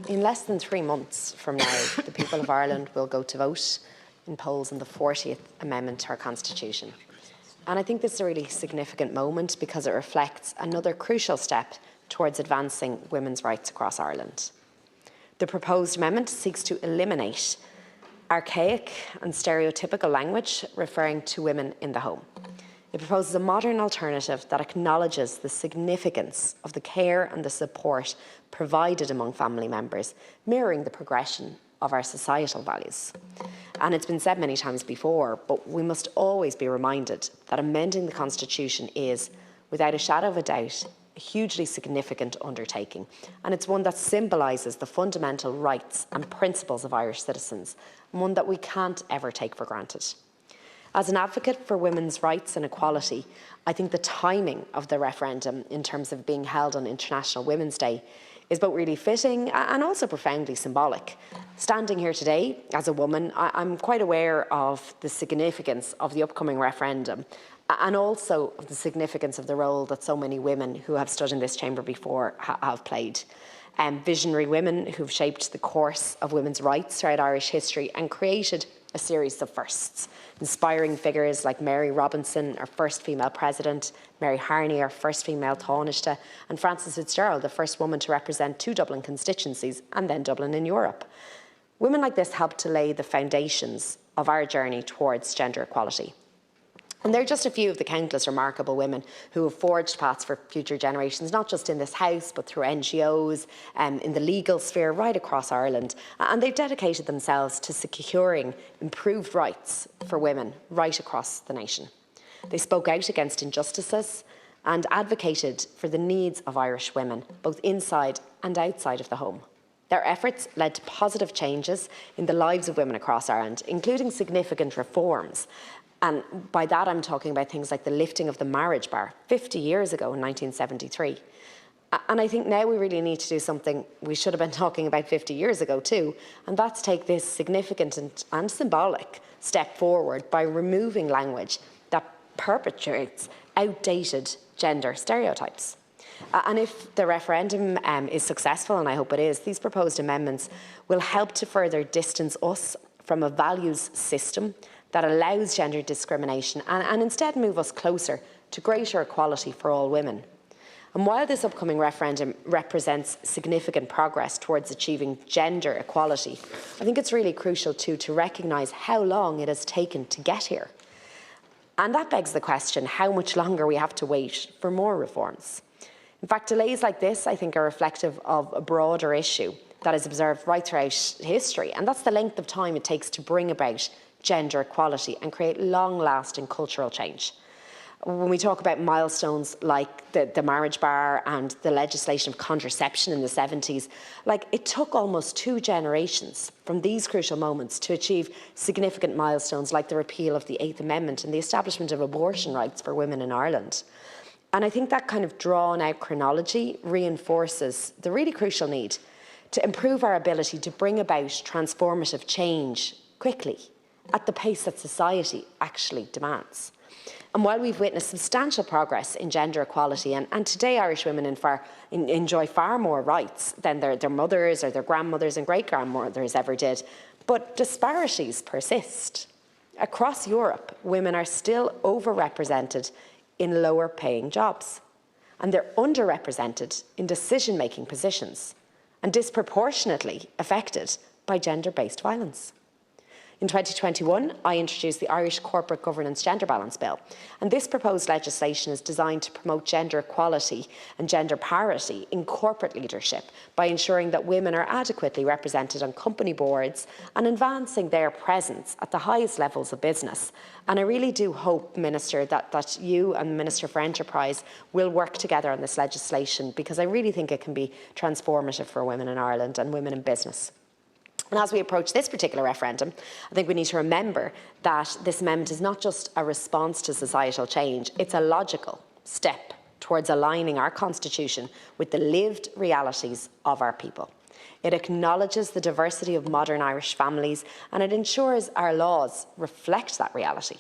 In less than 3 months from now, the people of Ireland will go to vote in polls on the 40th Amendment to our Constitution. And I think this is a really significant moment because it reflects another crucial step towards advancing women's rights across Ireland. The proposed amendment seeks to eliminate archaic and stereotypical language referring to women in the home. It proposes a modern alternative that acknowledges the significance of the care and the support provided among family members, mirroring the progression of our societal values. And it's been said many times before, but we must always be reminded that amending the Constitution is, without a shadow of a doubt, a hugely significant undertaking, and it's one that symbolises the fundamental rights and principles of Irish citizens, and one that we can't ever take for granted. As an advocate for women's rights and equality, I think the timing of the referendum in terms of being held on International Women's Day is both really fitting and also profoundly symbolic. Standing here today as a woman, I'm quite aware of the significance of the upcoming referendum and also of the significance of the role that so many women who have stood in this chamber before have played. Visionary women who've shaped the course of women's rights throughout Irish history and created a series of firsts. Inspiring figures like Mary Robinson, our first female president, Mary Harney, our first female Taoiseach, and Frances Fitzgerald, the first woman to represent 2 Dublin constituencies and then Dublin in Europe. Women like this helped to lay the foundations of our journey towards gender equality. And they're just a few of the countless remarkable women who have forged paths for future generations, not just in this House, but through NGOs, in the legal sphere, right across Ireland. And they've dedicated themselves to securing improved rights for women right across the nation. They spoke out against injustices and advocated for the needs of Irish women, both inside and outside of the home. Their efforts led to positive changes in the lives of women across Ireland, including significant reforms. And by that, I'm talking about things like the lifting of the marriage bar 50 years ago in 1973. And I think now we really need to do something we should have been talking about 50 years ago too, and that's take this significant and symbolic step forward by removing language that perpetuates outdated gender stereotypes. And if the referendum is successful, and I hope it is, these proposed amendments will help to further distance us from a values system that allows gender discrimination and instead move us closer to greater equality for all women. And while this upcoming referendum represents significant progress towards achieving gender equality, I think it's really crucial too to recognise how long it has taken to get here. And that begs the question how much longer we have to wait for more reforms. In fact, delays like this, I think, are reflective of a broader issue that is observed right throughout history, and that's the length of time it takes to bring about gender equality and create long-lasting cultural change. When we talk about milestones like the marriage bar and the legislation of contraception in the 70s, it took almost 2 generations from these crucial moments to achieve significant milestones like the repeal of the 8th Amendment and the establishment of abortion rights for women in Ireland. And I think that kind of drawn-out chronology reinforces the really crucial need to improve our ability to bring about transformative change quickly, at the pace that society actually demands. And while we've witnessed substantial progress in gender equality, and today Irish women enjoy far more rights than their mothers or their grandmothers and great-grandmothers ever did, but disparities persist. Across Europe, women are still overrepresented in lower-paying jobs, and they're underrepresented in decision-making positions and disproportionately affected by gender-based violence. In 2021, I introduced the Irish Corporate Governance Gender Balance Bill, and this proposed legislation is designed to promote gender equality and gender parity in corporate leadership by ensuring that women are adequately represented on company boards and advancing their presence at the highest levels of business. And I really do hope, Minister, that you and the Minister for Enterprise will work together on this legislation, because I really think it can be transformative for women in Ireland and women in business. And as we approach this particular referendum, I think we need to remember that this amendment is not just a response to societal change, it's a logical step towards aligning our constitution with the lived realities of our people. It acknowledges the diversity of modern Irish families, and it ensures our laws reflect that reality.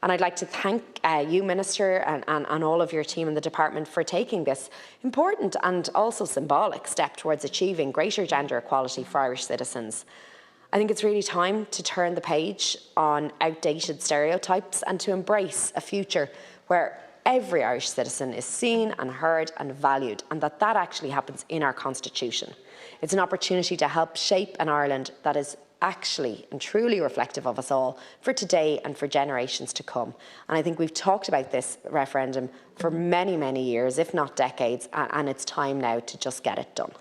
And I'd like to thank you, Minister, and all of your team in the department for taking this important and also symbolic step towards achieving greater gender equality for Irish citizens. I think it's really time to turn the page on outdated stereotypes and to embrace a future where every Irish citizen is seen and heard and valued, and that actually happens in our constitution. It's an opportunity to help shape an Ireland that is actually and truly reflective of us all for today and for generations to come. And I think we've talked about this referendum for many, many years, if not decades, and it's time now to just get it done.